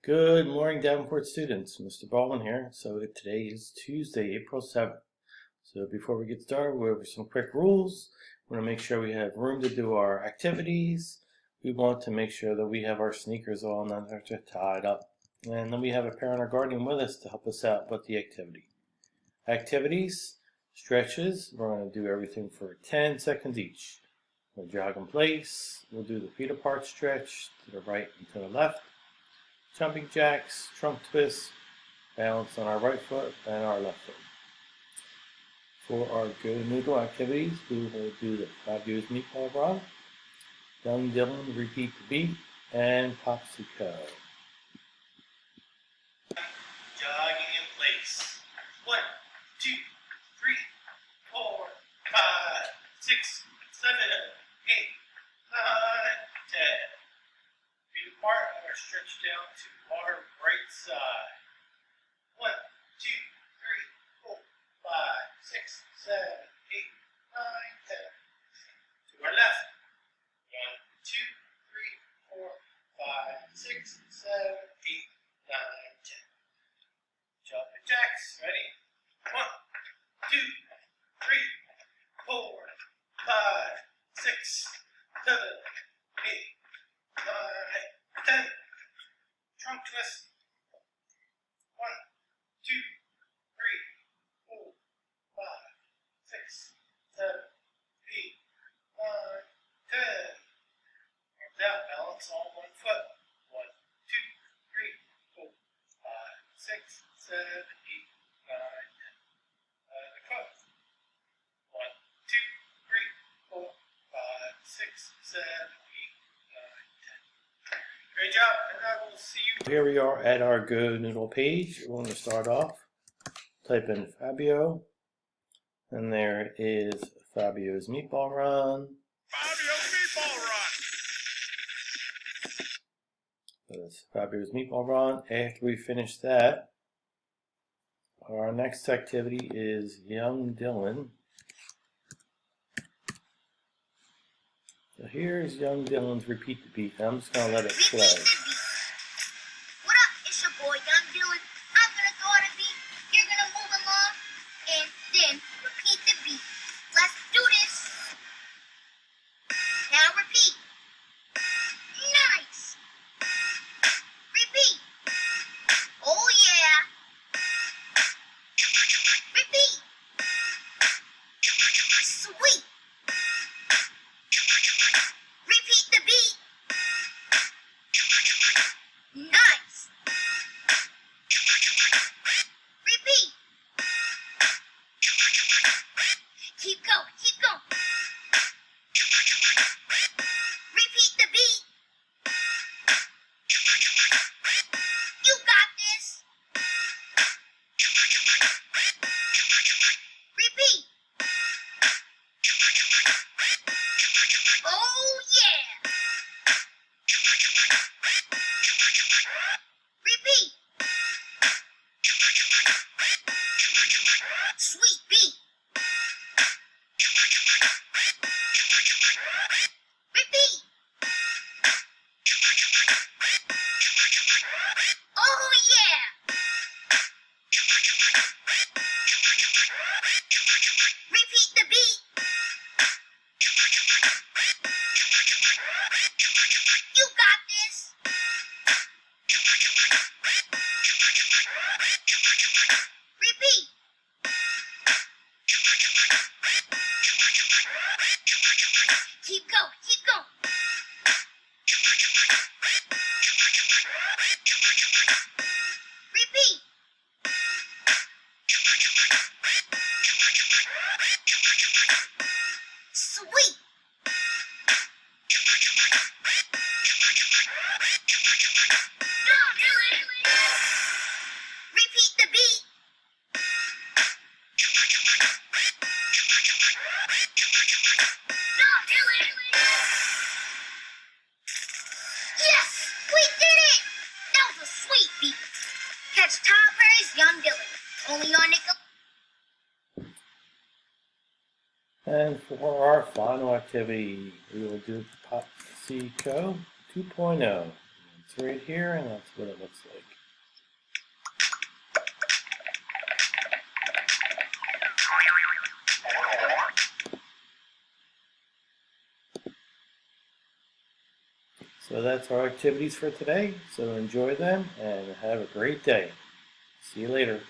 Good morning, Davenport students. Mr. Baldwin here. So today is Tuesday, April 7th. So before we get started, we'll go over some quick rules. We want to make sure we have room to do our activities. We want to make sure that we have our sneakers on and they're tied up. And then we have a parent or guardian with us to help us out with the activity. Activities, stretches. We're going to do everything for 10 seconds each. We'll jog in place. We'll do the feet apart stretch to the right and to the left. Jumping jacks, trunk twists, balance on our right foot and our left foot. For our Go Noodle activities, we will do the Fabio's Meatball Run, Young Dylan, Repeat the Beat, and Popsicle. Jogging in place. 1, 2, 3, 4, 5, 6, 7, 8, 9, 10. Feet apart and we're stretched down to our right side. 1, 2, 3, 4, 5, 6, 7, 8, 9, 10. To our left. 1, 2, 3, 4, 5, 6, 7, 8, 9, 10. Jumping jacks. Ready? 1, 2, 3, 4, 5, 6, 7, 8, 9, 10. Trunk twist. 1, 2, 3, 4, 5, 6, 7, 8, 9, 10. Arms out, balance on one foot. 1, 2, 3, 4, 5, 6, 7, 8, 9, 10. Other foot. 1, 2, 3, 4, 5, 6, 7, 8, 9, 10. Great job, and I will see you. Here we are at our Go Noodle page. We're going to start off. Type in Fabio, and there is Fabio's Meatball Run. Fabio's Meatball Run. That's Fabio's Meatball Run. After we finish that, our next activity is Young Dylan. So here's Young Dylan's Repeat the Beat. I'm just going to let it play. Repeat the beat. What up? It's your boy Young Dylan. I'm gonna throw out a beat. You're gonna move along and then repeat the beat. Let's do this. Now repeat. Nice. Repeat. Oh yeah. Repeat. Sweet. Repeat the beat. Nice. Repeat. Keep going, keep going. Repeat the beat. You got this. Repeat. Oh yeah. Repeat. Sweet beat. Repeat. Oh yeah. Repeat the beat. You got this. Repeat. Keep going, keep going. Repeat. Sweet. Repeat the beat. Yes, we did it! That was a sweet beat. Catch Tom Perry's Young Dylan. Only on Nickel. And for our final activity, we will do Popsicle 2.0. It's right here, and that's what it looks like. So that's our activities for today. So enjoy them and have a great day. See you later.